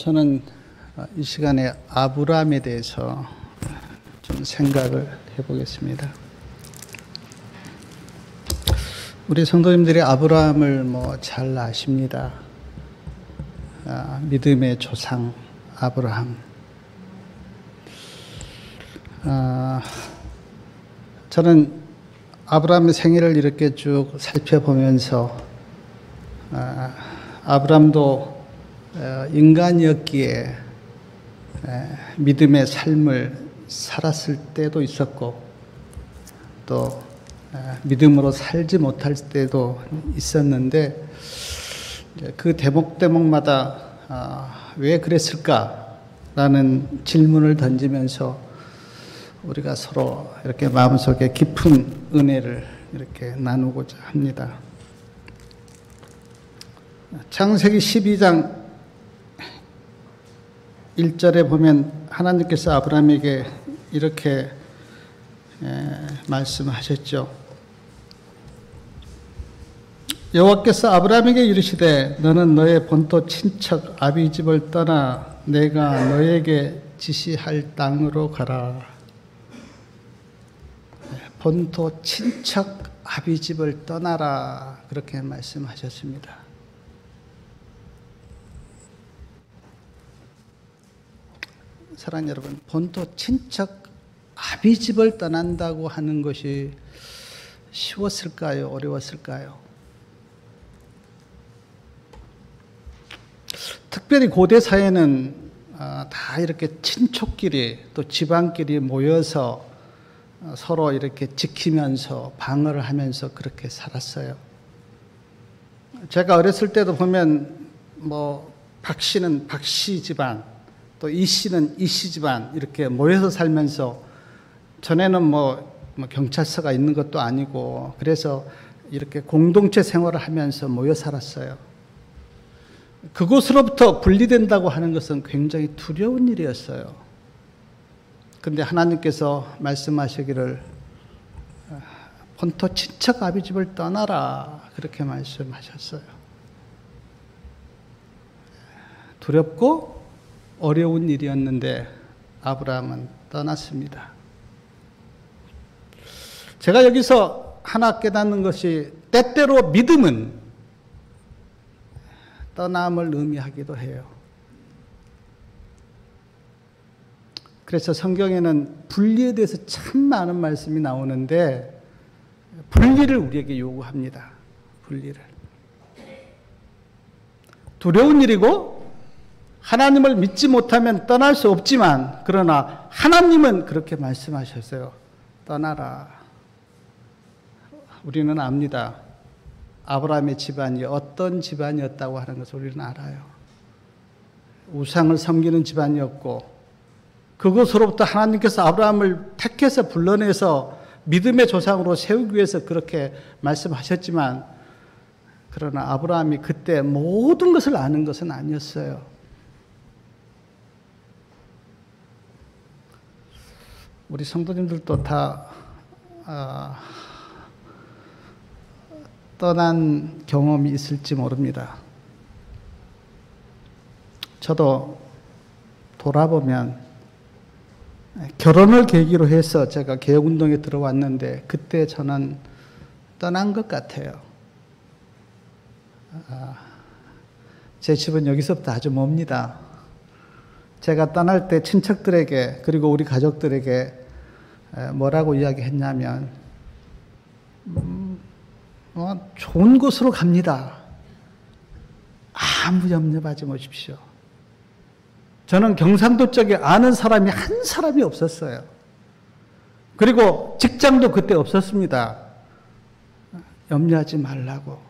저는 이 시간에 아브라함에 대해서 좀 생각을 해보겠습니다. 우리 성도님들이 아브라함을 잘 아십니다. 믿음의 조상 아브라함. 저는 아브라함의 생애를 이렇게 쭉 살펴보면서 아브라함도 인간이었기에 믿음의 삶을 살았을 때도 있었고 또 믿음으로 살지 못할 때도 있었는데 그 대목대목마다 왜 그랬을까라는 질문을 던지면서 우리가 서로 이렇게 마음속에 깊은 은혜를 이렇게 나누고자 합니다. 창세기 12장 1절에 보면 하나님께서 아브라함에게 이렇게 말씀하셨죠. 여호와께서 아브라함에게 이르시되 너는 너의 본토 친척 아비 집을 떠나 내가 너에게 지시할 땅으로 가라. 본토 친척 아비 집을 떠나라 그렇게 말씀하셨습니다. 사랑하는 여러분, 본토 친척 아비 집을 떠난다고 하는 것이 쉬웠을까요? 어려웠을까요? 특별히 고대 사회는 다 이렇게 친척끼리 또 집안끼리 모여서 서로 이렇게 지키면서 방어를 하면서 그렇게 살았어요. 제가 어렸을 때도 보면 박 씨는 박 씨 집안, 또 이 씨는 이 씨 집안 이렇게 모여서 살면서 전에는 경찰서가 있는 것도 아니고 그래서 이렇게 공동체 생활을 하면서 모여 살았어요. 그곳으로부터 분리된다고 하는 것은 굉장히 두려운 일이었어요. 그런데 하나님께서 말씀하시기를 본토 친척 아비 집을 떠나라 그렇게 말씀하셨어요. 두렵고 어려운 일이었는데 아브라함은 떠났습니다. 제가 여기서 하나 깨닫는 것이 때때로 믿음은 떠남을 의미하기도 해요. 그래서 성경에는 분리에 대해서 참 많은 말씀이 나오는데 분리를 우리에게 요구합니다. 분리를. 두려운 일이고 하나님을 믿지 못하면 떠날 수 없지만 그러나 하나님은 그렇게 말씀하셨어요. 떠나라. 우리는 압니다. 아브라함의 집안이 어떤 집안이었다고 하는 것을 우리는 알아요. 우상을 섬기는 집안이었고 그곳으로부터 하나님께서 아브라함을 택해서 불러내서 믿음의 조상으로 세우기 위해서 그렇게 말씀하셨지만 그러나 아브라함이 그때 모든 것을 아는 것은 아니었어요. 우리 성도님들도 다 떠난 경험이 있을지 모릅니다. 저도 돌아보면 결혼을 계기로 해서 제가 개혁운동에 들어왔는데 그때 저는 떠난 것 같아요. 제 집은 여기서부터 아주 멉니다. 제가 떠날 때 친척들에게 그리고 우리 가족들에게 뭐라고 이야기했냐면 좋은 곳으로 갑니다. 아무 염려하지 마십시오. 저는 경상도 쪽에 아는 사람이 한 사람이 없었어요. 그리고 직장도 그때 없었습니다. 염려하지 말라고.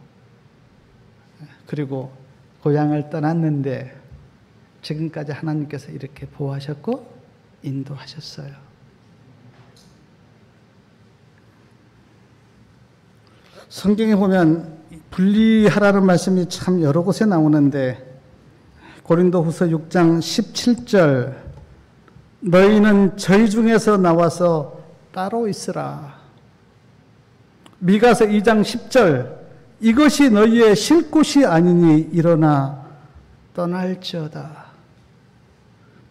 그리고 고향을 떠났는데 지금까지 하나님께서 이렇게 보호하셨고 인도하셨어요. 성경에 보면 분리하라는 말씀이 참 여러 곳에 나오는데 고린도후서 6장 17절 너희는 저희 중에서 나와서 따로 있으라. 미가서 2장 10절 이것이 너희의 쉴 곳이 아니니 일어나 떠날지어다.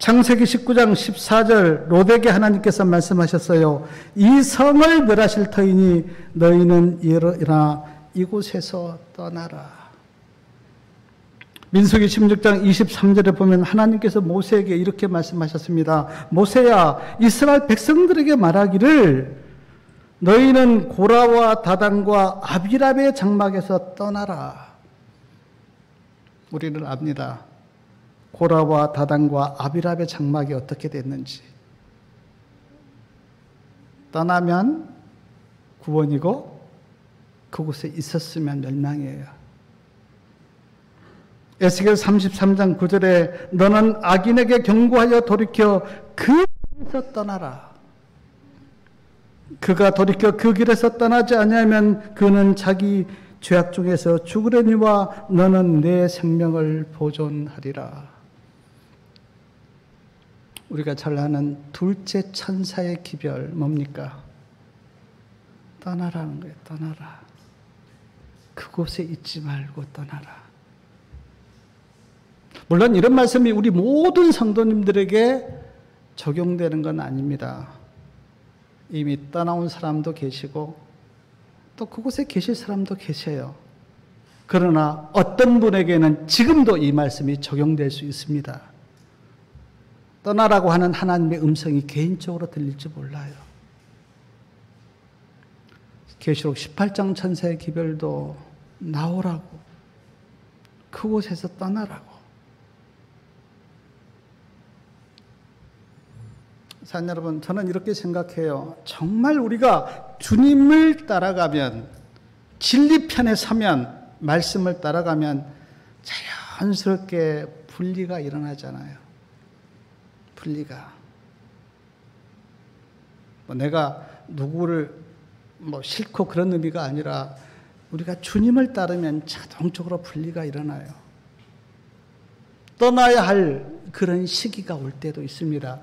창세기 19장 14절 롯에게 하나님께서 말씀하셨어요. 이 성을 멸하실 터이니 너희는 일어나 이곳에서 떠나라. 민수기 16장 23절에 보면 하나님께서 모세에게 이렇게 말씀하셨습니다. 모세야, 이스라엘 백성들에게 말하기를 너희는 고라와 다단과 아비랍의 장막에서 떠나라. 우리는 압니다. 고라와 다단과 아비랍의 장막이 어떻게 됐는지. 떠나면 구원이고 그곳에 있었으면 멸망이에요. 에스겔 33장 9절에 너는 악인에게 경고하여 돌이켜 그 길에서 떠나라. 그가 돌이켜 그 길에서 떠나지 않으면 그는 자기 죄악 중에서 죽으려니와 너는 내 생명을 보존하리라. 우리가 잘 아는 둘째 천사의 기별 뭡니까? 떠나라는 거예요. 떠나라. 그곳에 있지 말고 떠나라. 물론 이런 말씀이 우리 모든 성도님들에게 적용되는 건 아닙니다. 이미 떠나온 사람도 계시고 또 그곳에 계실 사람도 계셔요. 그러나 어떤 분에게는 지금도 이 말씀이 적용될 수 있습니다. 떠나라고 하는 하나님의 음성이 개인적으로 들릴지 몰라요. 계시록 18장 천사의 기별도 나오라고, 그곳에서 떠나라고. 사랑 여러분, 저는 이렇게 생각해요. 정말 우리가 주님을 따라가면, 진리편에 서면, 말씀을 따라가면 자연스럽게 분리가 일어나잖아요. 분리가. 내가 누구를 싫고 그런 의미가 아니라 우리가 주님을 따르면 자동적으로 분리가 일어나요. 떠나야 할 그런 시기가 올 때도 있습니다.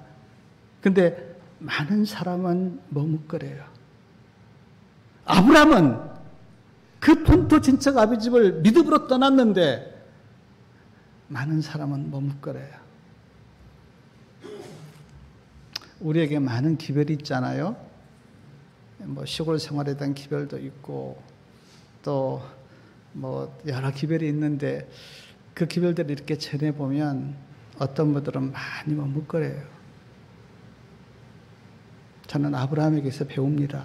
근데 많은 사람은 머뭇거려요. 아브라함은 그 본토 친척 아비 집을 믿음으로 떠났는데 많은 사람은 머뭇거려요. 우리에게 많은 기별이 있잖아요. 시골 생활에 대한 기별도 있고 또 여러 기별이 있는데 그 기별들을 이렇게 전해보면 어떤 분들은 많이 머뭇거려요. 저는 아브라함에게서 배웁니다.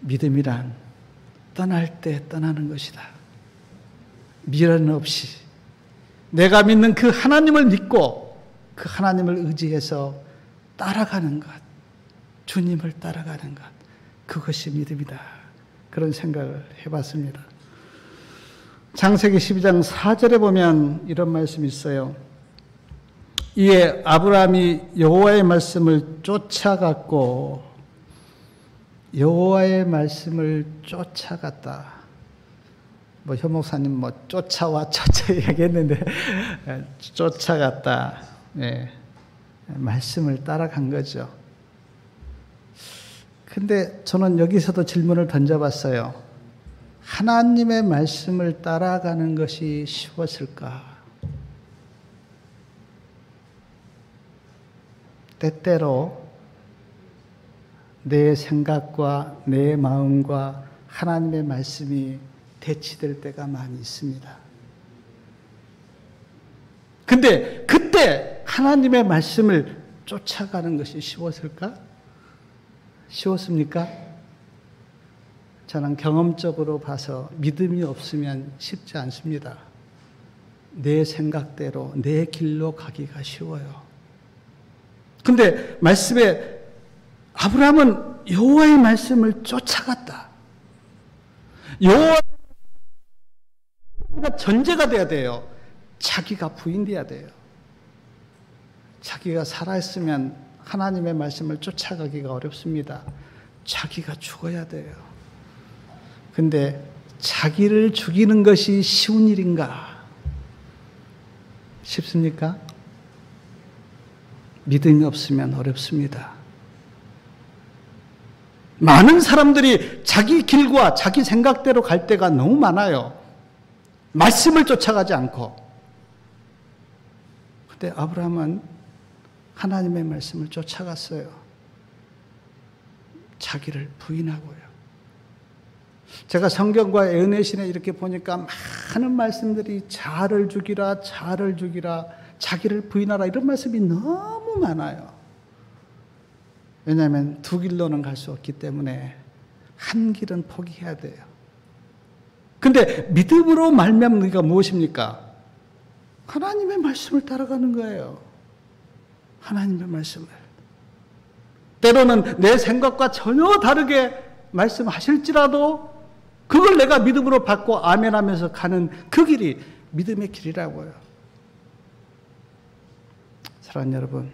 믿음이란 떠날 때 떠나는 것이다. 미련 없이 내가 믿는 그 하나님을 믿고 그 하나님을 의지해서 따라가는 것, 주님을 따라가는 것, 그것이 믿음이다. 그런 생각을 해봤습니다. 창세기 12장 4절에 보면 이런 말씀이 있어요. 이에 아브라함이 여호와의 말씀을 쫓아갔고, 여호와의 말씀을 쫓아갔다. 현 목사님 쫓아와 쫓아 얘기했는데 쫓아갔다. 네. 말씀을 따라간 거죠. 근데 저는 여기서도 질문을 던져봤어요. 하나님의 말씀을 따라가는 것이 쉬웠을까? 때때로 내 생각과 내 마음과 하나님의 말씀이 대치될 때가 많이 있습니다. 근데 그때 하나님의 말씀을 쫓아가는 것이 쉬웠을까? 쉬웠습니까? 저는 경험적으로 봐서 믿음이 없으면 쉽지 않습니다. 내 생각대로 내 길로 가기가 쉬워요. 근데 말씀에 아브라함은 여호와의 말씀을 쫓아갔다. 여호와가 전제가 돼야 돼요. 자기가 부인돼야 돼요. 자기가 살아있으면 하나님의 말씀을 쫓아가기가 어렵습니다. 자기가 죽어야 돼요. 근데 자기를 죽이는 것이 쉬운 일인가? 쉽습니까? 믿음이 없으면 어렵습니다. 많은 사람들이 자기 길과 자기 생각대로 갈 때가 너무 많아요. 말씀을 쫓아가지 않고. 근데 아브라함은 하나님의 말씀을 쫓아갔어요. 자기를 부인하고요. 제가 성경과 예언의 신에 이렇게 보니까 많은 말씀들이 자아를 죽이라, 자아를 죽이라, 자기를 부인하라 이런 말씀이 너무 많아요. 왜냐하면 두 길로는 갈 수 없기 때문에 한 길은 포기해야 돼요. 근데 믿음으로 말미암는 우리가 무엇입니까? 하나님의 말씀을 따라가는 거예요. 하나님의 말씀을. 때로는 내 생각과 전혀 다르게 말씀하실지라도 그걸 내가 믿음으로 받고 아멘하면서 가는 그 길이 믿음의 길이라고요. 사랑하는 여러분,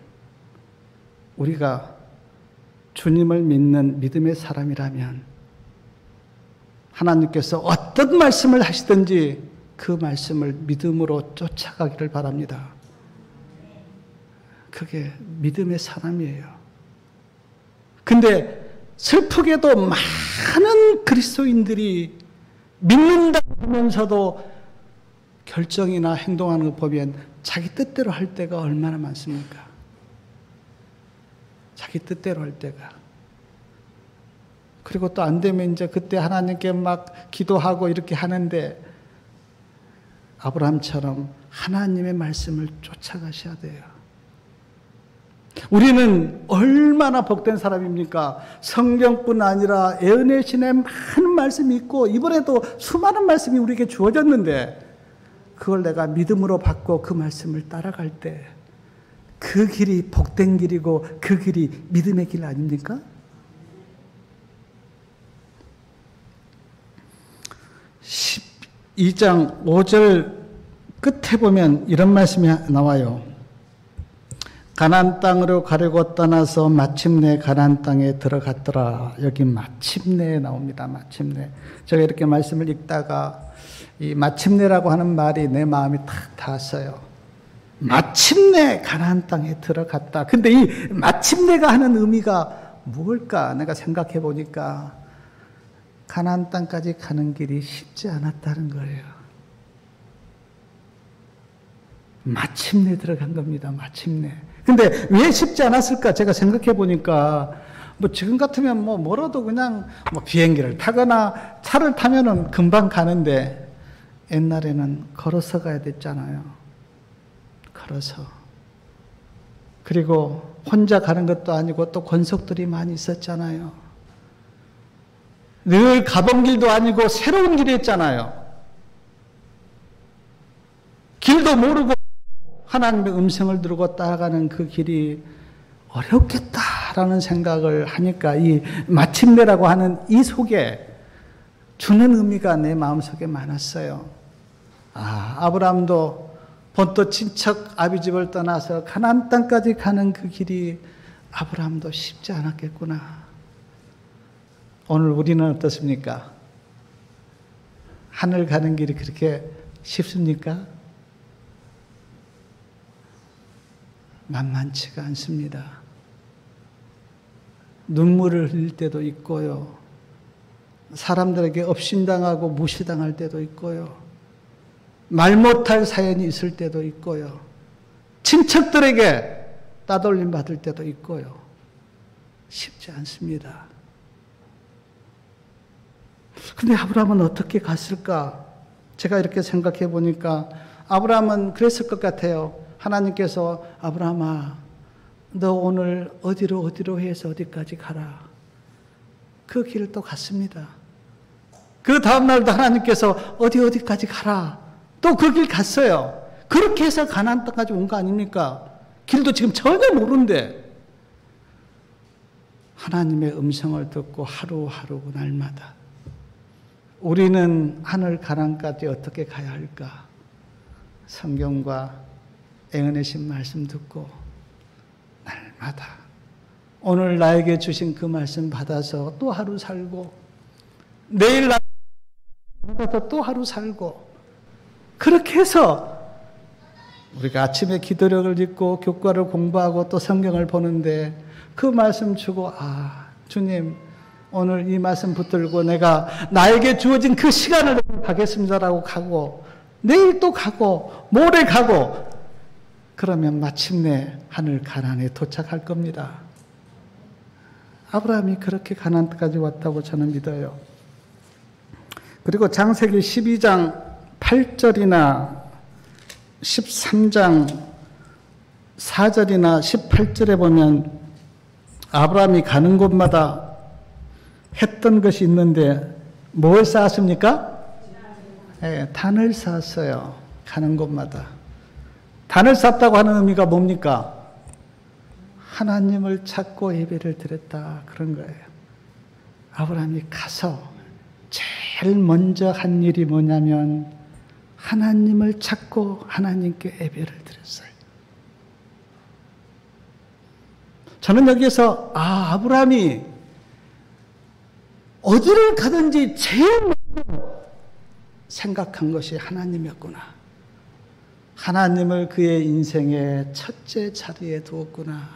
우리가 주님을 믿는 믿음의 사람이라면 하나님께서 어떤 말씀을 하시든지 그 말씀을 믿음으로 쫓아가기를 바랍니다. 그게 믿음의 사람이에요. 근데 슬프게도 많은 그리스도인들이 믿는다고 하면서도 결정이나 행동하는 거 보면 자기 뜻대로 할 때가 얼마나 많습니까? 자기 뜻대로 할 때가. 그리고 또 안 되면 이제 그때 하나님께 막 기도하고 이렇게 하는데 아브라함처럼 하나님의 말씀을 쫓아가셔야 돼요. 우리는 얼마나 복된 사람입니까? 성경뿐 아니라 예언의 신에 많은 말씀이 있고 이번에도 수많은 말씀이 우리에게 주어졌는데 그걸 내가 믿음으로 받고 그 말씀을 따라갈 때 그 길이 복된 길이고 그 길이 믿음의 길 아닙니까? (12장 5절) 끝에 보면 이런 말씀이 나와요. 가나안 땅으로 가려고 떠나서 마침내 가나안 땅에 들어갔더라. 여기 마침내 나옵니다. 마침내. 제가 이렇게 말씀을 읽다가 이 마침내라고 하는 말이 내 마음에 탁 닿았어요. 마침내 가나안 땅에 들어갔다. 근데 이 마침내가 하는 의미가 뭘까? 내가 생각해 보니까 가나안 땅까지 가는 길이 쉽지 않았다는 거예요. 마침내 들어간 겁니다. 마침내. 근데 왜 쉽지 않았을까? 제가 생각해 보니까 뭐 지금 같으면 뭐라도 그냥 비행기를 타거나 차를 타면은 금방 가는데 옛날에는 걸어서 가야 됐잖아요. 걸어서. 그리고 혼자 가는 것도 아니고 또 권속들이 많이 있었잖아요. 늘 가본 길도 아니고 새로운 길이었잖아요. 길도 모르고 하나님의 음성을 들고 따라가는 그 길이 어렵겠다라는 생각을 하니까 이 마침내라고 하는 이 속에 주는 의미가 내 마음속에 많았어요. 아브라함도 본토 친척 아비 집을 떠나서 가나안 땅까지 가는 그 길이 아브라함도 쉽지 않았겠구나. 오늘 우리는 어떻습니까? 하늘 가는 길이 그렇게 쉽습니까? 만만치가 않습니다. 눈물을 흘릴 때도 있고요. 사람들에게 업신당하고 무시당할 때도 있고요. 말 못할 사연이 있을 때도 있고요. 친척들에게 따돌림 받을 때도 있고요. 쉽지 않습니다. 근데 아브라함은 어떻게 갔을까? 제가 이렇게 생각해 보니까 아브라함은 그랬을 것 같아요. 하나님께서 아브라함아, 너 오늘 어디로 해서 어디까지 가라. 그 길을 또 갔습니다. 그 다음날도 하나님께서 어디까지 가라. 또 그 길 갔어요. 그렇게 해서 가나안 땅까지 온 거 아닙니까? 길도 지금 전혀 모르는데 하나님의 음성을 듣고 하루하루 날마다 우리는 하늘 가나안까지 어떻게 가야 할까? 성경과 예언의 신 말씀 듣고 날마다 오늘 나에게 주신 그 말씀 받아서 또 하루 살고 내일 받아서 또 하루 살고 그렇게 해서 우리가 아침에 기도력을 읽고 교과를 공부하고 또 성경을 보는데 그 말씀 주고 주님 오늘 이 말씀 붙들고 내가 나에게 주어진 그 시간을 가겠습니다라고 가고 내일 또 가고 모레 가고 그러면 마침내 하늘 가나안에 도착할 겁니다. 아브라함이 그렇게 가나안까지 왔다고 저는 믿어요. 그리고 창세기 12장 8절이나 13장 4절이나 18절에 보면 아브라함이 가는 곳마다 했던 것이 있는데 뭘 쌓았습니까? 네, 단을 쌓았어요. 가는 곳마다. 단을 쌓았다고 하는 의미가 뭡니까? 하나님을 찾고 예배를 드렸다 그런 거예요. 아브라함이 가서 제일 먼저 한 일이 뭐냐면 하나님을 찾고 하나님께 예배를 드렸어요. 저는 여기에서 아브라함이 어디를 가든지 제일 먼저 생각한 것이 하나님이었구나. 하나님을 그의 인생의 첫째 자리에 두었구나.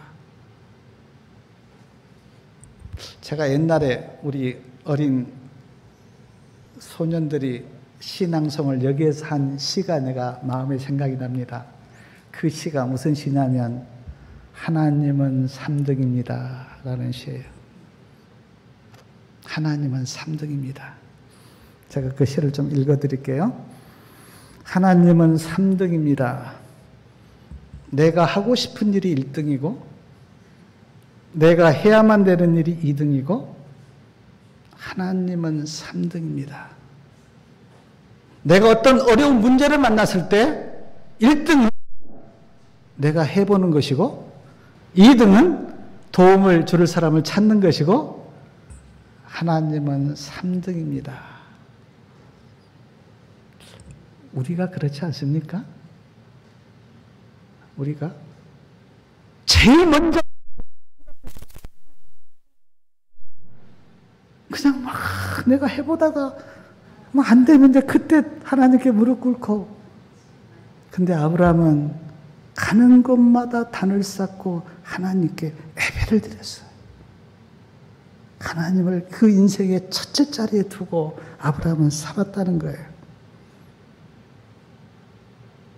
제가 옛날에 우리 어린 소년들이 신앙송을 여기에서 한 시가 내가 마음에 생각이 납니다. 그 시가 무슨 시냐면 하나님은 3등입니다 라는 시예요. 하나님은 3등입니다. 제가 그 시를 좀 읽어드릴게요. 하나님은 3등입니다. 내가 하고 싶은 일이 1등이고 내가 해야만 되는 일이 2등이고 하나님은 3등입니다. 내가 어떤 어려운 문제를 만났을 때 1등은 내가 해보는 것이고 2등은 도움을 줄 사람을 찾는 것이고 하나님은 3등입니다. 우리가 그렇지 않습니까? 우리가 제일 먼저 그냥 막 내가 해보다가 안 되는데 그때 하나님께 무릎 꿇고 근데 아브라함은 가는 곳마다 단을 쌓고 하나님께 예배를 드렸어요. 하나님을 그 인생의 첫째 자리에 두고 아브라함은 살았다는 거예요.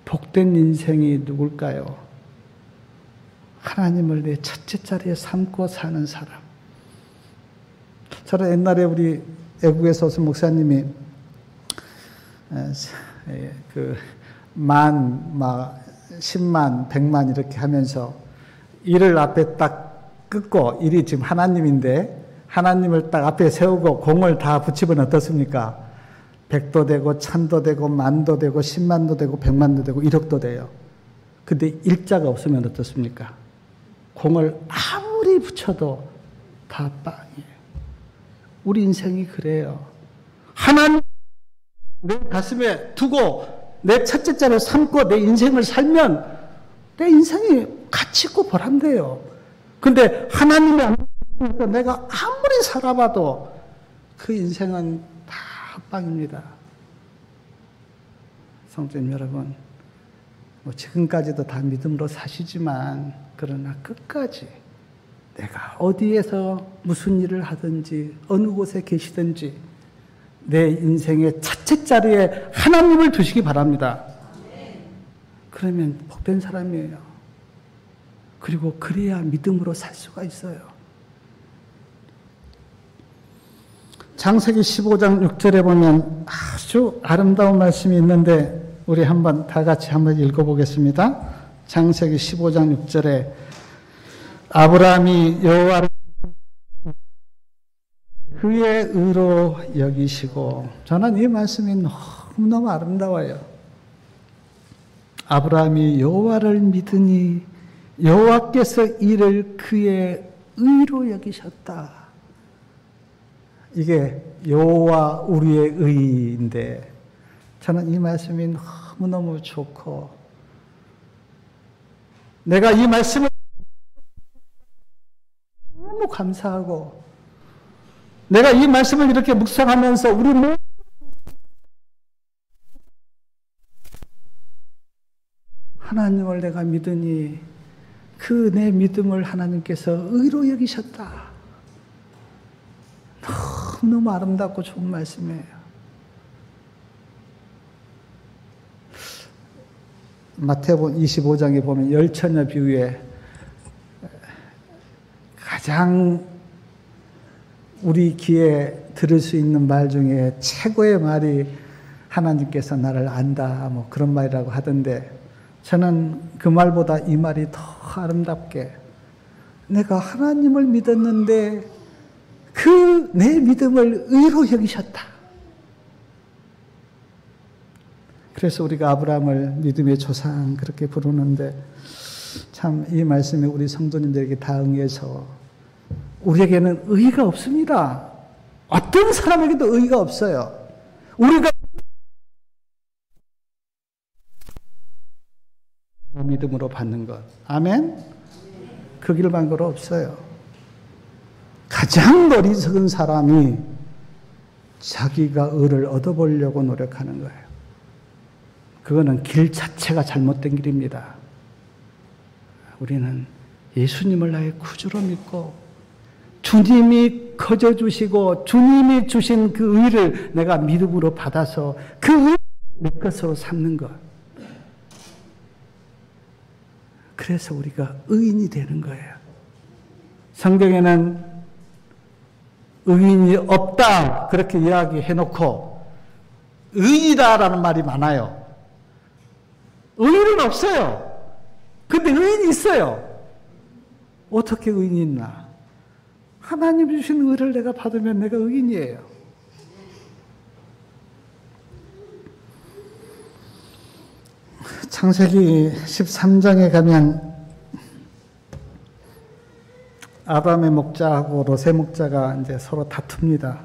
복된 인생이 누굴까요? 하나님을 내 첫째 자리에 삼고 사는 사람. 저는 옛날에 우리 애국에서 오신 목사님이 그 10만, 100만 이렇게 하면서 일을 앞에 딱 끊고 일이 지금 하나님인데 하나님을 딱 앞에 세우고 공을 다 붙이면 어떻습니까? 100도 되고 1000도 되고 10,000도 되고 10만도 되고 100만도 되고 1억도 돼요. 근데 일자가 없으면 어떻습니까? 공을 아무리 붙여도 다 빵이에요. 우리 인생이 그래요. 하나님 내 가슴에 두고 내 첫째 자를 삼고 내 인생을 살면 내 인생이 가치 있고 보람돼요. 근데 하나님이 안 계셔서 내가 아무리 살아봐도 그 인생은 다 합방입니다. 성도님 여러분, 지금까지도 다 믿음으로 사시지만 그러나 끝까지 내가 어디에서 무슨 일을 하든지 어느 곳에 계시든지 내 인생의 첫째 자리에 하나님을 두시기 바랍니다. 그러면 복된 사람이에요. 그리고 그래야 믿음으로 살 수가 있어요. 창세기 15장 6절에 보면 아주 아름다운 말씀이 있는데 우리 한번 다 같이 한번 읽어보겠습니다. 창세기 15장 6절에 아브라함이 여호와를 그의 의로 여기시고, 저는 이 말씀이 너무너무 아름다워요. 아브라함이 여호와를 믿으니 여호와께서 이를 그의 의로 여기셨다. 이게 여호와 우리의 의인데 저는 이 말씀이 너무너무 좋고 내가 이 말씀을 너무 감사하고 내가 이 말씀을 이렇게 묵상하면서 우리 하나님을 내가 믿으니 그 내 믿음을 하나님께서 의로 여기셨다. 너무 아름답고 좋은 말씀이에요. 마태복음 25장에 보면 열처녀 비유에 가장 우리 귀에 들을 수 있는 말 중에 최고의 말이 하나님께서 나를 안다, 뭐 그런 말이라고 하던데, 저는 그 말보다 이 말이 더 아름답게, 내가 하나님을 믿었는데 그 내 믿음을 의로 여기셨다. 그래서 우리가 아브라함을 믿음의 조상 그렇게 부르는데, 참 이 말씀에 우리 성도님들에게 다 응해서 우리에게는 의의가 없습니다. 어떤 사람에게도 의의가 없어요. 우리가 믿음으로 받는 것. 아멘? 그 길만 걸어 없어요. 가장 어리석은 사람이 자기가 의를 얻어보려고 노력하는 거예요. 그거는 길 자체가 잘못된 길입니다. 우리는 예수님을 나의 구주로 믿고 주님이 거저주시고 주님이 주신 그 의를 내가 믿음으로 받아서 그 의를 내 것으로 삼는 것. 그래서 우리가 의인이 되는 거예요. 성경에는 의인이 없다 그렇게 이야기해놓고 의인이다라는 말이 많아요. 의인은 없어요. 근데 의인이 있어요. 어떻게 의인이 있나? 하나님 주신 의를 내가 받으면 내가 의인이에요. 창세기 13장에 가면 아브라함의 목자하고 롯의 목자가 이제 서로 다툽니다.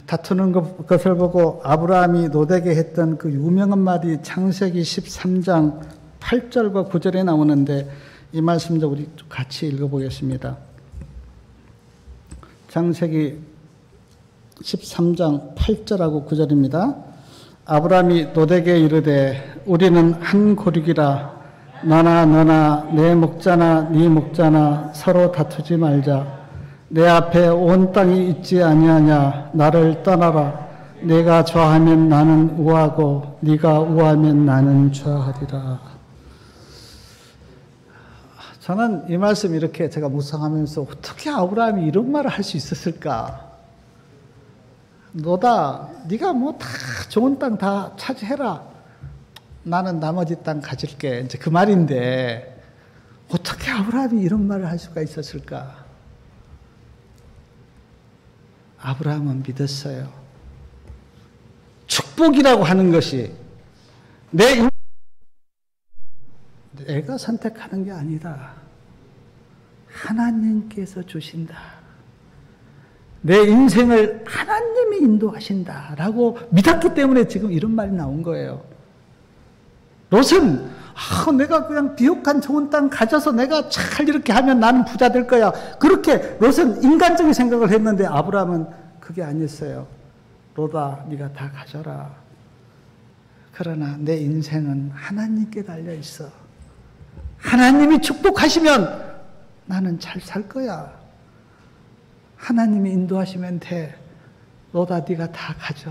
다투는 것을 보고 아브라함이 롯에게 했던 그 유명한 말이 창세기 13장 8절과 9절에 나오는데, 이 말씀도 우리 같이 읽어보겠습니다. 창세기 13장 8절하고 9절입니다. 아브라함이 롯에게 이르되 우리는 한 고륙이라 너나 내 목자나 네 목자나 서로 다투지 말자. 내 앞에 온 땅이 있지 아니하냐. 나를 떠나라. 내가 좌하면 나는 우하고 네가 우하면 나는 좌하리라. 저는 이 말씀 이렇게 제가 묵상하면서 어떻게 아브라함이 이런 말을 할 수 있었을까? 너다, 네가 뭐 다 좋은 땅 다 차지해라. 나는 나머지 땅 가질게. 이제 그 말인데 어떻게 아브라함이 이런 말을 할 수가 있었을까? 아브라함은 믿었어요. 축복이라고 하는 것이 내가 선택하는 게 아니다. 하나님께서 주신다. 내 인생을 하나님이 인도하신다라고 믿었기 때문에 지금 이런 말이 나온 거예요. 롯은 내가 그냥 비옥한 좋은 땅 가져서 내가 잘 이렇게 하면 나는 부자 될 거야. 그렇게 롯은 인간적인 생각을 했는데 아브라함은 그게 아니었어요. 롯아, 네가 다 가져라. 그러나 내 인생은 하나님께 달려 있어. 하나님이 축복하시면 나는 잘 살 거야. 하나님이 인도하시면 돼. 롯아, 네가 다 가져.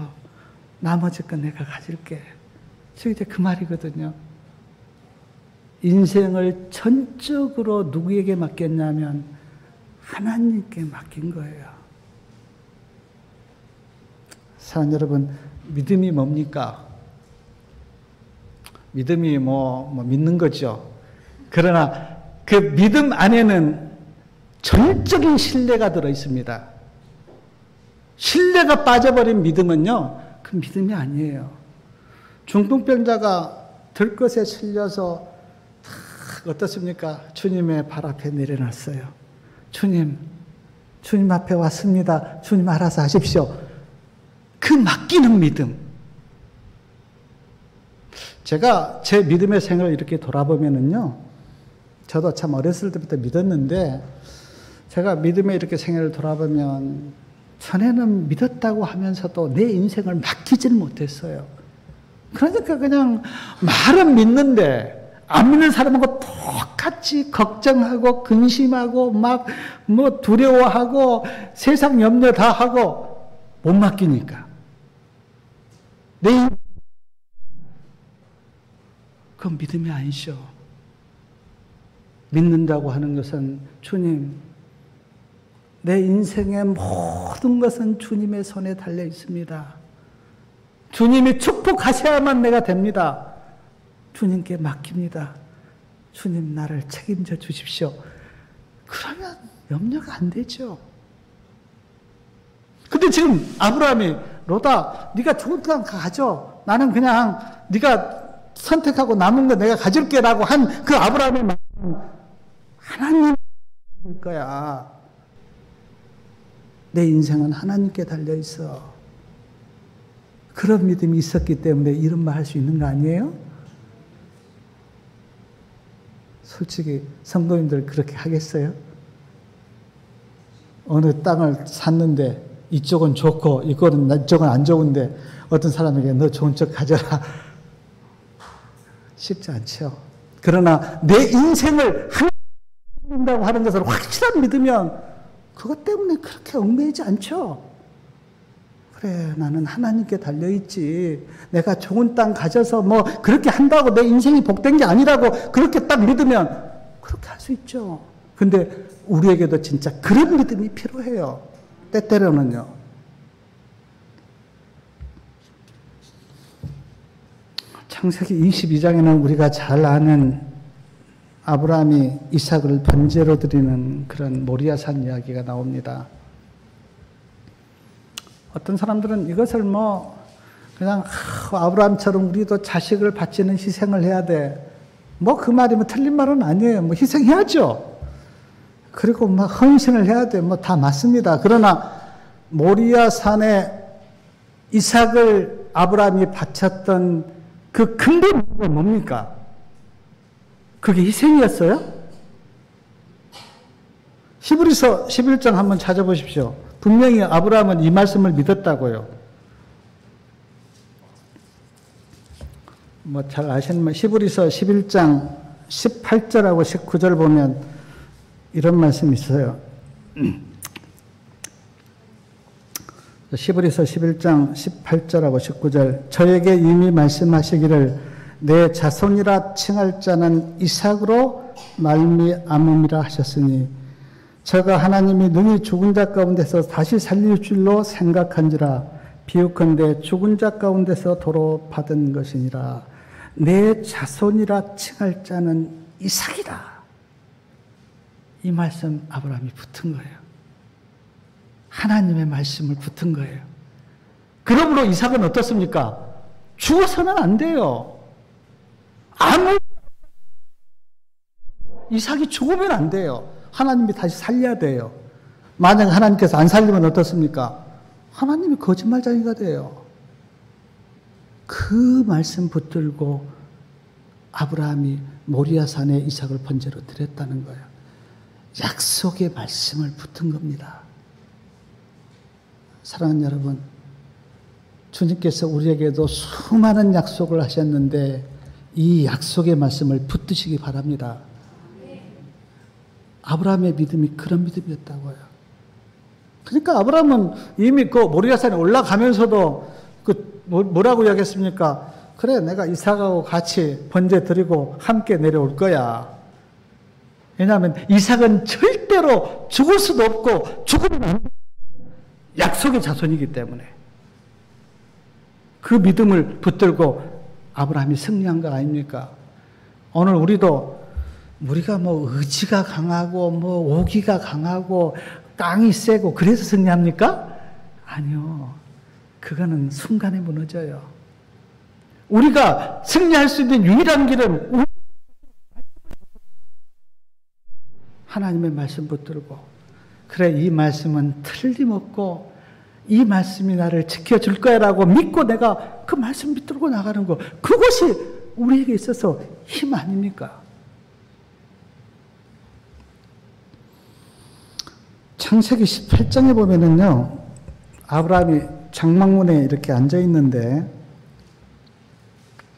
나머지 건 내가 가질게. 지금 이제 그 말이거든요. 인생을 전적으로 누구에게 맡겼냐면 하나님께 맡긴 거예요. 사랑하는 여러분, 믿음이 뭡니까? 믿음이 믿는 거죠. 그러나 그 믿음 안에는 전적인 신뢰가 들어 있습니다. 신뢰가 빠져버린 믿음은요, 그 믿음이 아니에요. 중풍병자가 들것에 실려서 어떻습니까? 주님의 발 앞에 내려놨어요. 주님 앞에 왔습니다. 주님 알아서 하십시오. 그 맡기는 믿음. 제가 제 믿음의 생활을 이렇게 돌아보면은요, 저도 참 어렸을 때부터 믿었는데, 제가 믿음의 이렇게 생활을 돌아보면, 전에는 믿었다고 하면서도 내 인생을 맡기지는 못했어요. 그러니까 그냥 말은 믿는데, 안 믿는 사람하고 똑같이 걱정하고, 근심하고, 두려워하고, 세상 염려 다 하고, 못 맡기니까. 그건 믿음이 아니죠. 믿는다고 하는 것은 주님, 내 인생의 모든 것은 주님의 손에 달려 있습니다. 주님이 축복하셔야만 내가 됩니다. 주님께 맡깁니다. 주님 나를 책임져 주십시오. 그러면 염려가 안 되죠. 근데 지금 아브라함이 로다 네가 좋은 땅 가져. 나는 그냥 네가 선택하고 남은 거 내가 가질게 라고 한 그 아브라함의 마음은 하나님일 거야. 내 인생은 하나님께 달려 있어. 그런 믿음이 있었기 때문에 이런 말 할 수 있는 거 아니에요? 솔직히 성도님들 그렇게 하겠어요? 어느 땅을 샀는데 이쪽은 좋고 이쪽은 안 좋은데 어떤 사람에게 너 좋은 쪽 가져라. 쉽지 않죠. 그러나 내 인생을 하나님다고 하는 것을 확실한 믿으면 그것 때문에 그렇게 얽매이지 않죠. 그래, 나는 하나님께 달려있지. 내가 좋은 땅 가져서 뭐 그렇게 한다고 내 인생이 복된 게 아니라고 그렇게 딱 믿으면 그렇게 할 수 있죠. 근데 우리에게도 진짜 그런 믿음이 필요해요. 때때로는요. 창세기 22장에는 우리가 잘 아는 아브라함이 이삭을 번제로 드리는 그런 모리아산 이야기가 나옵니다. 어떤 사람들은 이것을 뭐 그냥 아브라함처럼 우리도 자식을 바치는 희생을 해야 돼. 뭐 그 말이 뭐 틀린 말은 아니에요. 뭐 희생해야죠. 그리고 막 헌신을 해야 돼. 뭐 다 맞습니다. 그러나 모리아산에 이삭을 아브라함이 바쳤던 그 근본 이유가 뭡니까? 그게 희생이었어요? 히브리서 11장 한번 찾아보십시오. 분명히 아브라함은 이 말씀을 믿었다고요. 뭐 잘 아시는 말, 히브리서 11장 18절하고 19절 보면 이런 말씀이 있어요. 히브리서 11장 18절하고 19절 저에게 이미 말씀하시기를 내 자손이라 칭할 자는 이삭으로 말미암음이라 하셨으니 저가 하나님이 능히 죽은 자 가운데서 다시 살릴 줄로 생각한지라 비유컨대 죽은 자 가운데서 도로 받은 것이니라. 내 자손이라 칭할 자는 이삭이다. 이 말씀 아브라함이 붙은 거예요. 하나님의 말씀을 붙은 거예요. 그러므로 이삭은 어떻습니까? 죽어서는 안 돼요. 이삭이 죽으면 안 돼요. 하나님이 다시 살려야 돼요. 만약 하나님께서 안 살리면 어떻습니까? 하나님이 거짓말쟁이가 돼요. 그 말씀 붙들고 아브라함이 모리아산에 이삭을 번제로 드렸다는 거예요. 약속의 말씀을 붙은 겁니다. 사랑하는 여러분, 주님께서 우리에게도 수많은 약속을 하셨는데 이 약속의 말씀을 붙드시기 바랍니다. 아브라함의 믿음이 그런 믿음이었다고요. 그러니까 아브라함은 이미 그 모리아산에 올라가면서도 뭐라고 이야기했습니까? 그래, 내가 이삭하고 같이 번제 드리고 함께 내려올 거야. 왜냐하면 이삭은 절대로 죽을 수도 없고 죽으면 안 돼. 약속의 자손이기 때문에. 그 믿음을 붙들고 아브라함이 승리한 거 아닙니까? 오늘 우리가 뭐 의지가 강하고 뭐 오기가 강하고 땅이 세고 그래서 승리합니까? 아니요. 그거는 순간에 무너져요. 우리가 승리할 수 있는 유일한 길은 하나님의 말씀 붙들고 그래 이 말씀은 틀림없고 이 말씀이 나를 지켜줄 거야라고 믿고 내가 그 말씀 붙들고 나가는 거 그것이 우리에게 있어서 힘 아닙니까? 창세기 18장에 보면은요 아브라함이 장막문에 이렇게 앉아 있는데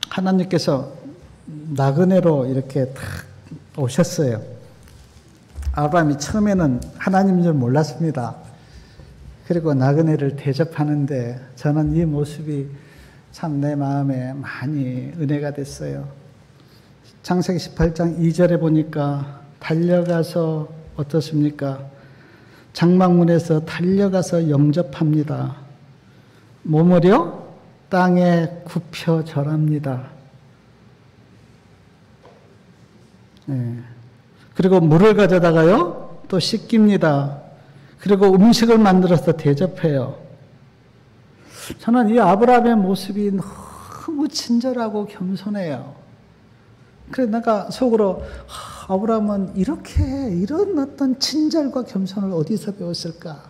하나님께서 나그네로 이렇게 탁 오셨어요. 아브라함이 처음에는 하나님인 줄 몰랐습니다. 그리고 나그네를 대접하는데 저는 이 모습이 참 내 마음에 많이 은혜가 됐어요. 창세기 18장 2절에 보니까 달려가서 어떻습니까? 장막문에서 달려가서 영접합니다. 뭐뭐려? 땅에 굽혀 절합니다. 네. 그리고 물을 가져다가요, 또 씻깁니다. 그리고 음식을 만들어서 대접해요. 저는 이 아브라함의 모습이 너무 친절하고 겸손해요. 그래서 내가 속으로 아브라함은 이런 어떤 친절과 겸손을 어디서 배웠을까?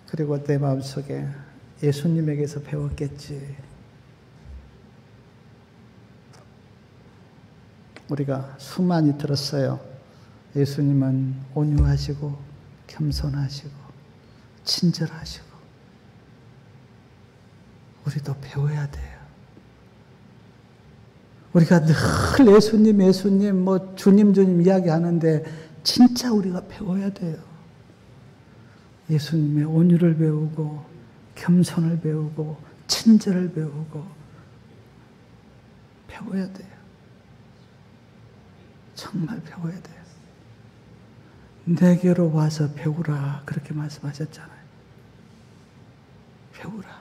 그리고 내 마음속에 예수님에게서 배웠겠지. 우리가 수많이 들었어요. 예수님은 온유하시고 겸손하시고 친절하시고. 우리도 배워야 돼요. 우리가 늘 예수님 뭐 주님 이야기하는데 진짜 우리가 배워야 돼요. 예수님의 온유를 배우고 겸손을 배우고 친절을 배우고 배워야 돼요. 정말 배워야 돼요. 내게로 와서 배우라 그렇게 말씀하셨잖아요. 배우라.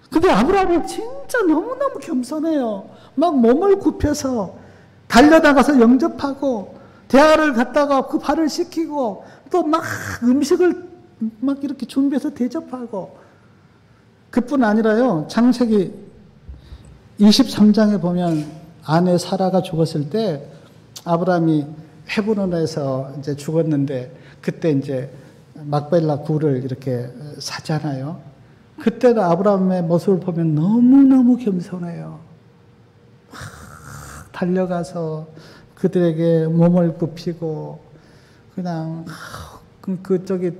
근데 아브라함이 진짜 너무너무 겸손해요. 막 몸을 굽혀서 달려나가서 영접하고 대화를 갖다가 그 발을 씻기고 또 막 음식을 막 이렇게 준비해서 대접하고. 그뿐 아니라요, 창세기 23장에 보면 아내 사라가 죽었을 때 아브라함이 헤브론에서 이제 죽었는데 그때 이제 막벨라 굴을 이렇게 사잖아요. 그때도 아브라함의 모습을 보면 너무너무 겸손해요. 막 달려가서 그들에게 몸을 굽히고 그냥 그쪽이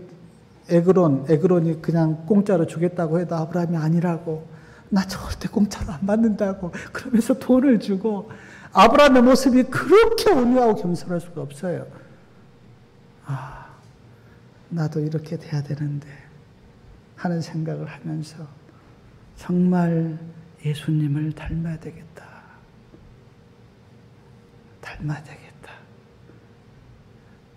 에그론이 그냥 공짜로 주겠다고 해도 아브라함이 아니라고, 나 절대 공짜로 안 받는다고 그러면서 돈을 주고. 아브라함의 모습이 그렇게 온유하고 겸손할 수가 없어요. 나도 이렇게 돼야 되는데 하는 생각을 하면서 정말 예수님을 닮아야 되겠다. 닮아야 되겠다.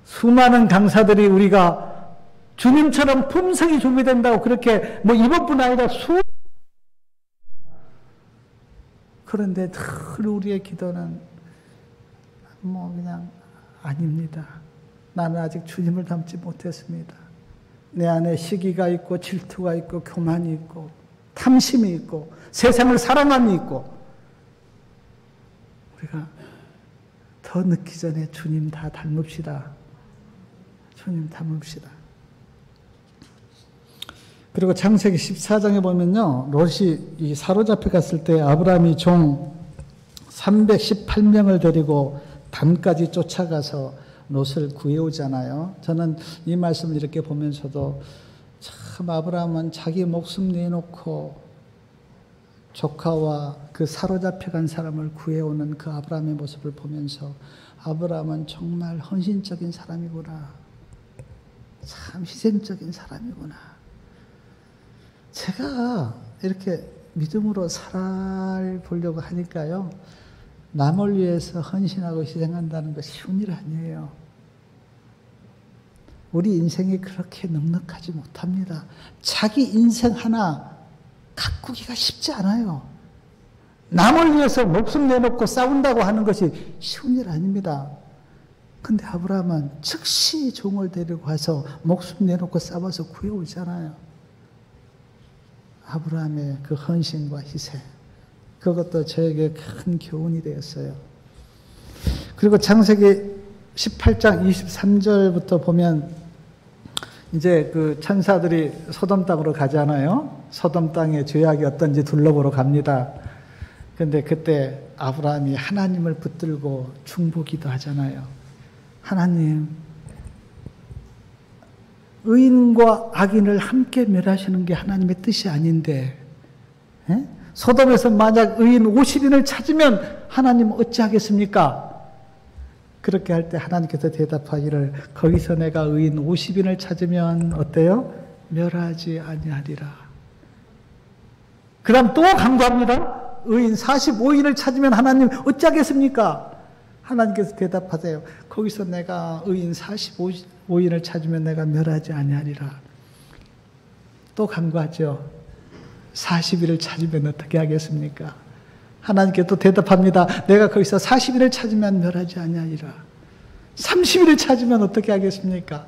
수많은 강사들이 우리가 주님처럼 품성이 준비된다고 그렇게 뭐 이번뿐 아니라 그런데 늘 우리의 기도는 뭐 그냥 아닙니다. 나는 아직 주님을 닮지 못했습니다. 내 안에 시기가 있고 질투가 있고 교만이 있고 탐심이 있고 세상을 사랑함이 있고. 우리가 더 늦기 전에 주님 다 닮읍시다. 주님 닮읍시다. 그리고 창세기 14장에 보면요, 롯이 사로잡혀 갔을 때 아브라함이 종 318명을 데리고 담까지 쫓아가서 롯을 구해오잖아요. 저는 이 말씀을 이렇게 보면서도 참 아브라함은 자기 목숨 내놓고 조카와 그 사로잡혀간 사람을 구해오는 그 아브라함의 모습을 보면서 아브라함은 정말 헌신적인 사람이구나. 참 희생적인 사람이구나. 제가 이렇게 믿음으로 살아보려고 하니까요, 남을 위해서 헌신하고 희생한다는 거 쉬운 일 아니에요. 우리 인생이 그렇게 넉넉하지 못합니다. 자기 인생 하나 가꾸기가 쉽지 않아요. 남을 위해서 목숨 내놓고 싸운다고 하는 것이 쉬운 일 아닙니다. 근데 아브라함은 즉시 종을 데리고 와서 목숨 내놓고 싸워서 구해오잖아요. 아브라함의 그 헌신과 희생, 그것도 저에게 큰 교훈이 되었어요. 그리고 창세기 18장 23절부터 보면 이제 그 천사들이 소돔 땅으로 가잖아요. 소돔 땅의 죄악이 어떤지 둘러보러 갑니다. 그런데 그때 아브라함이 하나님을 붙들고 중보기도 하잖아요. 하나님, 의인과 악인을 함께 멸하시는 게 하나님의 뜻이 아닌데, 소돔에서 만약 의인 50인을 찾으면 하나님 어찌하겠습니까? 그렇게 할 때 하나님께서 대답하기를, 거기서 내가 의인 50인을 찾으면 어때요? 멸하지 아니하리라. 그 다음 또 강구합니다. 의인 45인을 찾으면 하나님 어찌하겠습니까? 하나님께서 대답하세요. 거기서 내가 의인 45인을 찾으면 내가 멸하지 아니하리라. 또 강구하죠. 40일을 찾으면 어떻게 하겠습니까? 하나님께 또 대답합니다. 내가 거기서 40일을 찾으면 멸하지 아니하리라. 30일을 찾으면 어떻게 하겠습니까?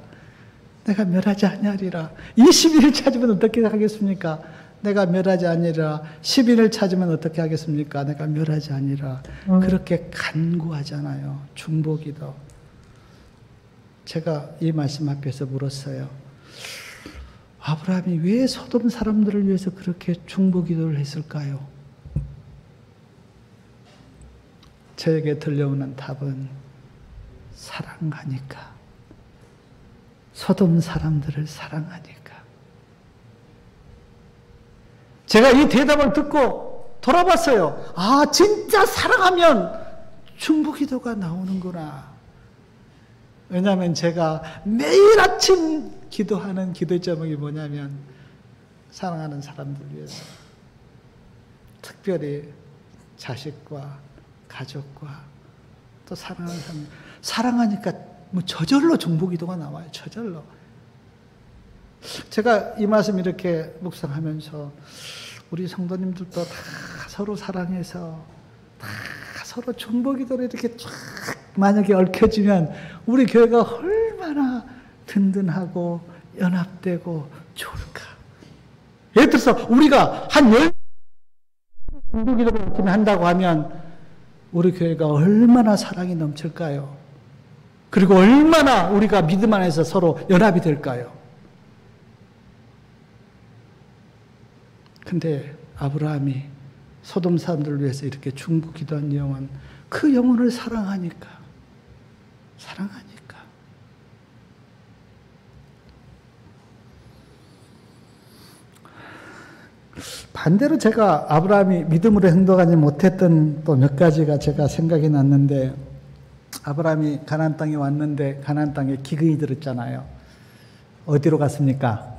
내가 멸하지 아니하리라. 20일을 찾으면 어떻게 하겠습니까? 내가 멸하지 아니하리라. 10일을 찾으면 어떻게 하겠습니까? 내가 멸하지 아니하리라. 그렇게 간구하잖아요. 중보기도. 제가 이 말씀 앞에서 물었어요. 아브라함이 왜 소돔 사람들을 위해서 그렇게 중보기도를 했을까요? 저에게 들려오는 답은 사랑하니까. 소돔 사람들을 사랑하니까. 제가 이 대답을 듣고 돌아봤어요. 아, 진짜 사랑하면 중보기도가 나오는구나. 왜냐하면 제가 매일 아침 기도하는 기도 제목이 뭐냐면 사랑하는 사람들 위해서, 특별히 자식과 가족과 또 사랑하는 사람, 사랑하니까 뭐 저절로 중보기도가 나와요. 저절로. 제가 이 말씀 이렇게 묵상하면서 우리 성도님들도 다 서로 사랑해서 다 서로 중보기도를 이렇게 쫙 만약에 얽혀지면 우리 교회가 얼마나 든든하고 연합되고 좋을까. 예를 들어서 우리가 한 10 중보기도를 한다고 하면 우리 교회가 얼마나 사랑이 넘칠까요? 그리고 얼마나 우리가 믿음 안에서 서로 연합이 될까요? 근데 아브라함이 소돔 사람들을 위해서 이렇게 중보기도한 영혼, 그 영혼을 사랑하니까. 반대로 제가 아브라함이 믿음으로 행동하지 못했던 또 몇 가지가 제가 생각이 났는데, 아브라함이 가나안 땅에 왔는데 가나안 땅에 기근이 들었잖아요. 어디로 갔습니까?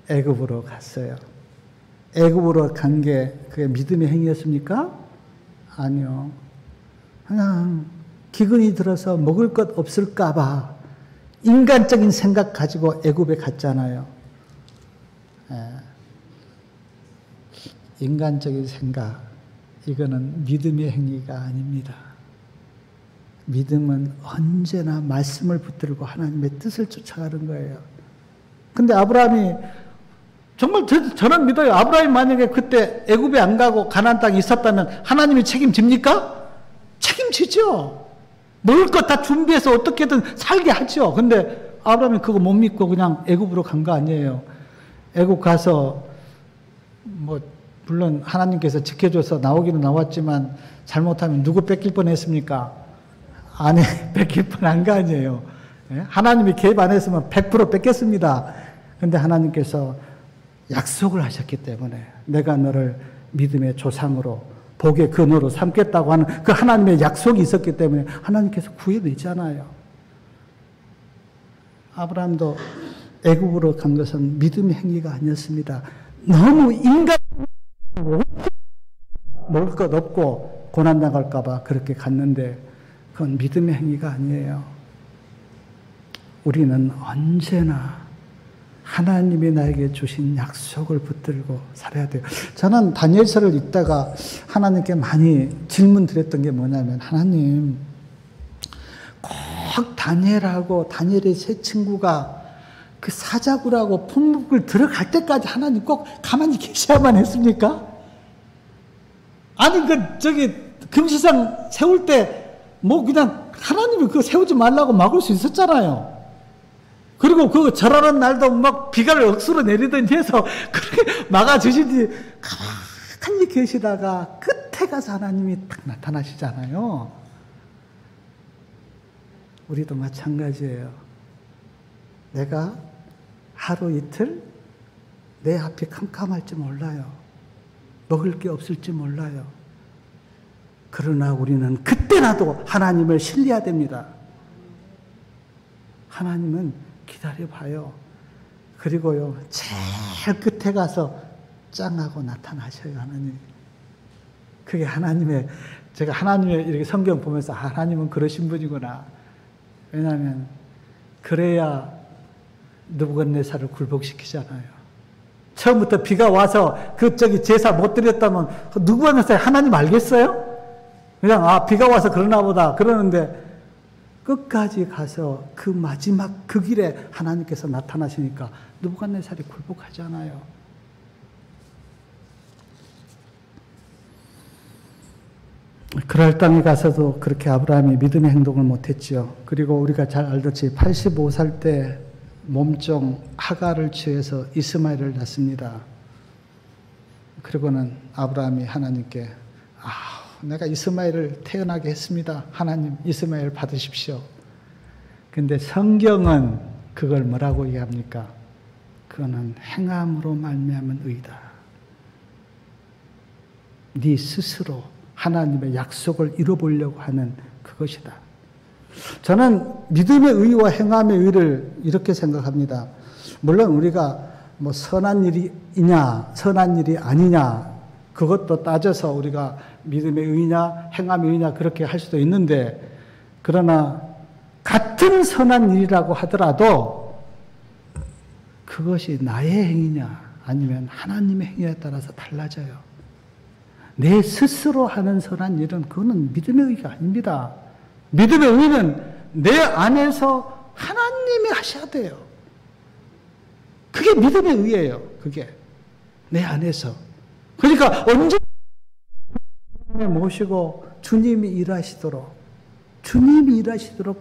애굽으로 갔어요. 애굽으로 간 게 그게 믿음의 행위였습니까? 아니요. 그냥 기근이 들어서 먹을 것 없을까 봐 인간적인 생각 가지고 애굽에 갔잖아요. 인간적인 생각, 이거는 믿음의 행위가 아닙니다. 믿음은 언제나 말씀을 붙들고 하나님의 뜻을 쫓아가는 거예요. 근데 아브라함이 정말 저는 믿어요. 아브라함이 만약에 그때 애굽에 안 가고 가나안 땅에 있었다면 하나님이 책임집니까? 책임지죠. 먹을 것 다 준비해서 어떻게든 살게 하죠. 근데 아브라함이 그거 못 믿고 그냥 애굽으로 간 거 아니에요. 애굽 가서 뭐 물론 하나님께서 지켜줘서 나오기는 나왔지만 잘못하면 누구 뺏길 뻔했습니까? 아내 뺏길 뻔한 거 아니에요. 하나님이 개입 안 했으면 100% 뺏겼습니다. 근데 하나님께서 약속을 하셨기 때문에 내가 너를 믿음의 조상으로 복의 근원으로 삼겠다고 하는 그 하나님의 약속이 있었기 때문에 하나님께서 구해내잖아요. 아브라함도 애굽으로 간 것은 믿음의 행위가 아니었습니다. 너무 인간 먹을 것 없고 고난당할까 봐 그렇게 갔는데 그건 믿음의 행위가 아니에요. 우리는 언제나 하나님이 나에게 주신 약속을 붙들고 살아야 돼요. 저는 다니엘서를 읽다가 하나님께 많이 질문 드렸던 게 뭐냐면, 하나님, 꼭 다니엘하고 다니엘의 세 친구가 그 사자굴하고 품목을 들어갈 때까지 하나님 꼭 가만히 계셔야만 했습니까? 아니, 금시상 세울 때 뭐 그냥 하나님이 그거 세우지 말라고 막을 수 있었잖아요. 그리고 그 절하는 날도 막 비가 억수로 내리더니 해서 그렇게 막아주시지, 가만히 계시다가 끝에 가서 하나님이 딱 나타나시잖아요. 우리도 마찬가지예요. 내가 하루 이틀 내 앞이 캄캄할지 몰라요. 먹을 게 없을지 몰라요. 그러나 우리는 그때라도 하나님을 신뢰해야 됩니다. 하나님은 기다려봐요. 그리고요, 제일 끝에 가서 화장하고 나타나셔요, 하나님. 그게 하나님의, 제가 하나님의 이렇게 성경 보면서 하나님은 그러신 분이구나. 왜냐하면 그래야 느부갓네살을 굴복시키잖아요. 처음부터 비가 와서 제사 못 드렸다면 느부갓네살 하나님 알겠어요? 그냥 비가 와서 그러나 보다 그러는데 끝까지 가서 그 마지막 그 길에 하나님께서 나타나시니까 느부갓네살이 굴복하잖아요. 그랄 땅에 가서도 그렇게 아브라함이 믿음의 행동을 못했지요. 그리고 우리가 잘 알듯이 85살 때 몸종 하가를 취해서 이스마엘을 낳습니다. 그리고는 아브라함이 하나님께 내가 이스마엘을 태어나게 했습니다. 하나님 이스마엘 받으십시오. 근데 성경은 그걸 뭐라고 얘기합니까? 그거는 행함으로 말미암은 의다. 네 스스로 하나님의 약속을 이뤄보려고 하는 그것이다. 저는 믿음의 의와 행함의 의를 이렇게 생각합니다. 물론 우리가 뭐 선한 일이냐 선한 일이 아니냐 그것도 따져서 우리가 믿음의 의냐 행함의 의냐 그렇게 할 수도 있는데, 그러나 같은 선한 일이라고 하더라도 그것이 나의 행위냐 아니면 하나님의 행위에 따라서 달라져요. 내 스스로 하는 선한 일은 그거는 믿음의 의가 아닙니다. 믿음의 의는 내 안에서 하나님이 하셔야 돼요. 그게 믿음의 의예요. 그게 내 안에서. 그러니까 언제 모시고 주님이 일하시도록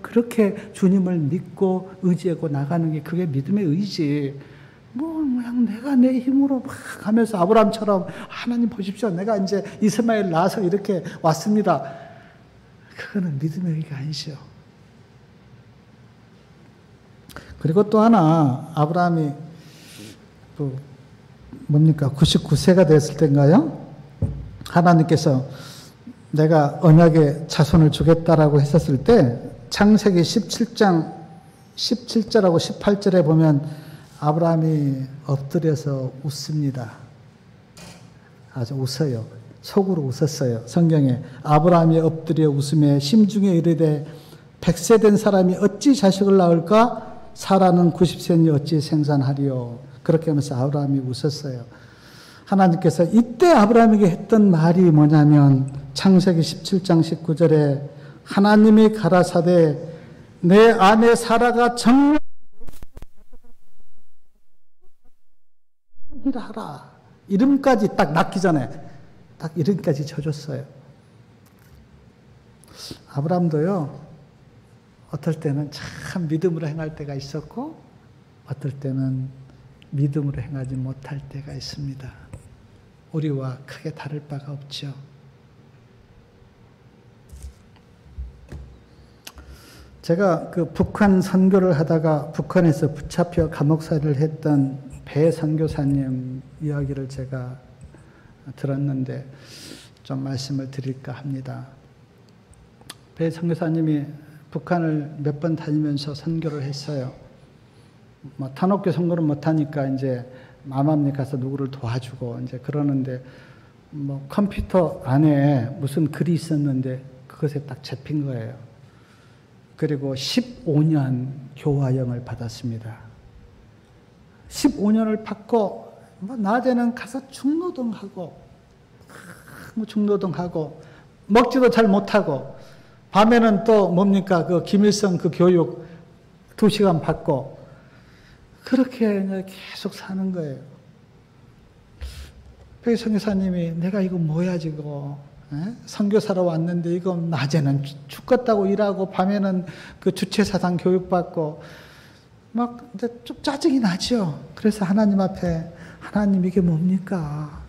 그렇게 주님을 믿고 의지하고 나가는 게 그게 믿음의 의지. 그냥 내가 내 힘으로 막 하면서 아브라함처럼 하나님 보십시오. 내가 이제 이스마엘 낳아서 이렇게 왔습니다. 그거는 믿음의 의가 아니죠. 그리고 또 하나, 아브라함이 99세가 됐을 때인가요? 하나님께서 내가 언약의 자손을 주겠다라고 했었을 때 창세기 17장 17절하고 18절에 보면 아브라함이 엎드려서 웃습니다. 아주 웃어요. 속으로 웃었어요. 성경에 아브라함이 엎드려 웃으며 심중에 이르되 100세 된 사람이 어찌 자식을 낳을까? 사라는 90세니 어찌 생산하리요? 그렇게 하면서 아브라함이 웃었어요. 하나님께서 이때 아브라함에게 했던 말이 뭐냐면 창세기 17장 19절에 하나님이 가라사대 내 아내 사라가 정령이라 하라. 이름까지 딱 낳기 전에 딱 이름까지 쳐줬어요. 아브라함도요, 어떨 때는 참 믿음으로 행할 때가 있었고 어떨 때는 믿음으로 행하지 못할 때가 있습니다. 우리와 크게 다를 바가 없죠. 제가 그 북한 선교를 하다가 북한에서 붙잡혀 감옥살이를 했던 배 선교사님 이야기를 제가 들었는데 좀 말씀을 드릴까 합니다. 배 선교사님이 북한을 몇 번 다니면서 선교를 했어요. 탄옥교 선교를 못하니까 이제 암암리 가서 누구를 도와주고 이제 그러는데 컴퓨터 안에 무슨 글이 있었는데 그것에 딱 잡힌 거예요. 그리고 15년 교화형을 받았습니다. 15년을 받고 낮에는 가서 중노동하고 먹지도 잘 못하고 밤에는 또 뭡니까 그 김일성 그 교육 2시간 받고 그렇게 계속 사는 거예요. 배 선교사님이 내가 이거 뭐야 지금 선교사로 왔는데 이거 낮에는 죽겠다고 일하고 밤에는 그 주체사상 교육받고 막 좀 짜증이 나죠. 그래서 하나님 앞에 하나님 이게 뭡니까?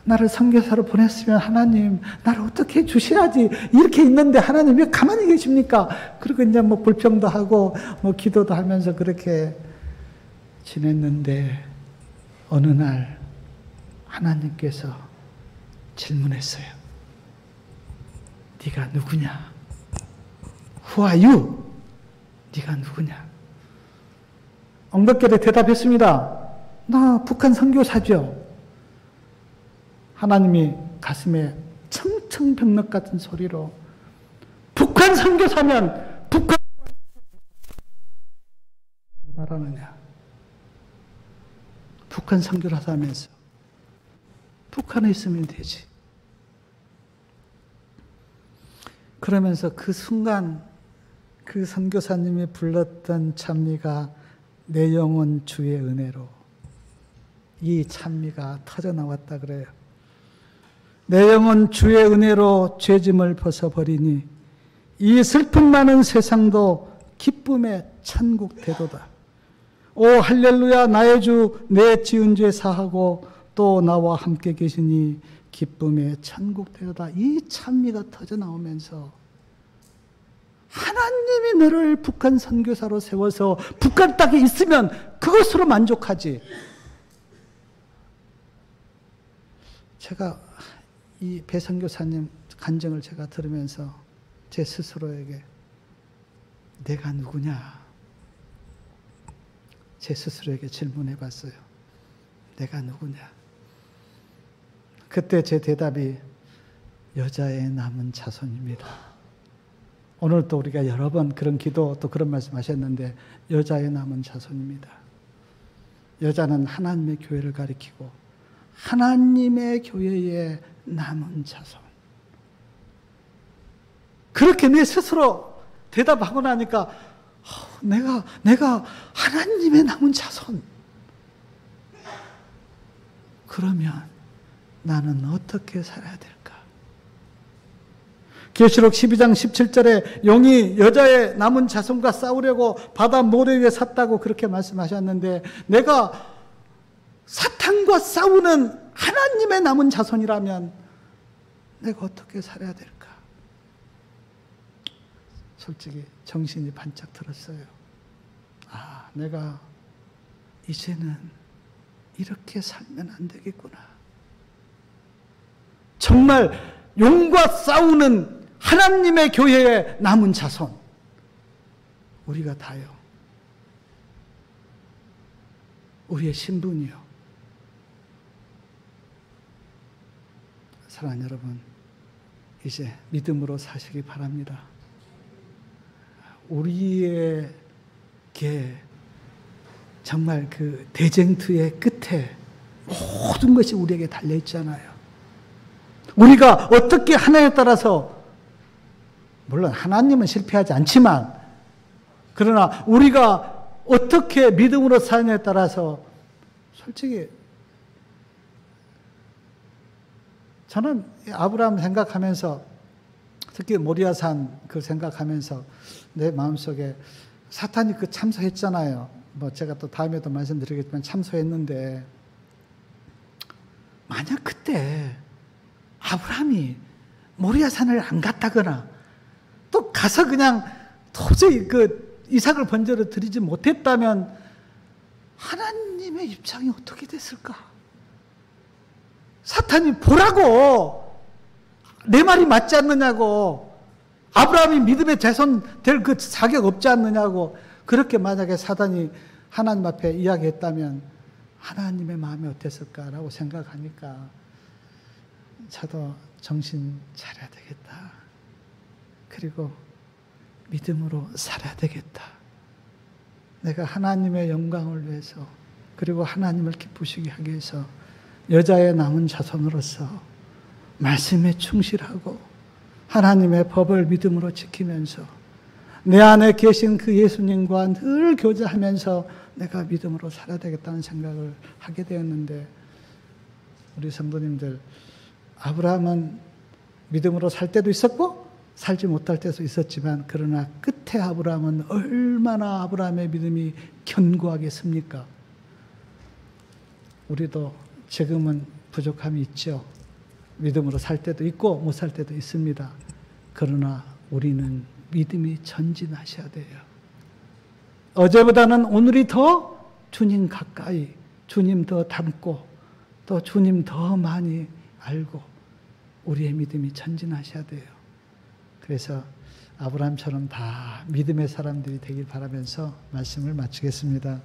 나를 선교사로 보냈으면 하나님 나를 어떻게 주셔야지 이렇게 있는데 하나님 왜 가만히 계십니까? 그리고 이제 불평도 하고 기도도 하면서 그렇게 지냈는데 어느 날 하나님께서 질문했어요. 네가 누구냐? Who are you? 네가 누구냐? 엉겁게 대답했습니다. 나 북한 선교사죠. 하나님이 가슴에 청청병력 같은 소리로 북한 선교사면 북한 말하느냐. 북한 선교를 하면서 북한에 있으면 되지. 그러면서 그 순간 그 선교사님이 불렀던 찬미가 내 영혼 주의 은혜로, 이 찬미가 터져 나왔다 그래요. 내 영혼 주의 은혜로 죄짐을 벗어버리니 이 슬픔 많은 세상도 기쁨의 천국 되도다. 오 할렐루야, 나의 주 내 지은 죄 사하고 또 나와 함께 계시니 기쁨의 천국 되도다. 이 찬미가 터져 나오면서 하나님이 너를 북한 선교사로 세워서 북한 땅에 있으면 그것으로 만족하지. 제가 이 배 선교사님 간증을 제가 들으면서 제 스스로에게 내가 누구냐? 제 스스로에게 질문해 봤어요. 내가 누구냐? 그때 제 대답이 여자의 남은 자손입니다. 오늘 또 우리가 여러 번 그런 기도 또 그런 말씀 하셨는데 여자의 남은 자손입니다. 여자는 하나님의 교회를 가리키고 하나님의 교회의 남은 자손. 그렇게 내 스스로 대답하고 나니까 내가 하나님의 남은 자손. 그러면 나는 어떻게 살아야 될까? 계시록 12장 17절에 용이 여자의 남은 자손과 싸우려고 바다 모래 위에 섰다고 그렇게 말씀하셨는데 내가 사탄과 싸우는 하나님의 남은 자손이라면 내가 어떻게 살아야 될까? 솔직히 정신이 반짝 들었어요. 내가 이제는 이렇게 살면 안 되겠구나. 정말 용과 싸우는 하나님의 교회의 남은 자손, 우리가 다요. 우리의 신분이요. 사랑하는 여러분, 이제 믿음으로 사시기 바랍니다. 우리에게 정말 그 대쟁투의 끝에 모든 것이 우리에게 달려있잖아요. 우리가 어떻게 하나에 따라서, 물론 하나님은 실패하지 않지만, 그러나 우리가 어떻게 믿음으로 사느냐에 따라서 솔직히 저는 아브라함 생각하면서, 특히 모리아산 그 생각하면서 내 마음속에 사탄이 그 참소했잖아요. 뭐 제가 또 다음에도 말씀드리겠지만 참소했는데, 만약 그때 아브라함이 모리아산을 안 갔다거나 또 가서 그냥 도저히 그 이삭을 번제로 드리지 못했다면 하나님의 입장이 어떻게 됐을까? 사탄이 보라고, 내 말이 맞지 않느냐고, 아브라함이 믿음의 자손 될 그 자격 없지 않느냐고, 그렇게 만약에 사탄이 하나님 앞에 이야기했다면 하나님의 마음이 어땠을까라고 생각하니까 저도 정신 차려야 되겠다. 그리고 믿음으로 살아야 되겠다. 내가 하나님의 영광을 위해서, 그리고 하나님을 기쁘시게 하기 위해서 여자의 남은 자손으로서 말씀에 충실하고 하나님의 법을 믿음으로 지키면서 내 안에 계신 그 예수님과 늘 교제하면서 내가 믿음으로 살아야 되겠다는 생각을 하게 되었는데, 우리 성도님들, 아브라함은 믿음으로 살 때도 있었고 살지 못할 때도 있었지만, 그러나 끝에 아브라함은 얼마나 아브라함의 믿음이 견고하겠습니까? 우리도 지금은 부족함이 있죠. 믿음으로 살 때도 있고 못 살 때도 있습니다. 그러나 우리는 믿음이 전진하셔야 돼요. 어제보다는 오늘이 더 주님 가까이, 주님 더 닮고 또 주님 더 많이 알고 우리의 믿음이 전진하셔야 돼요. 그래서 아브라함처럼 다 믿음의 사람들이 되길 바라면서 말씀을 마치겠습니다.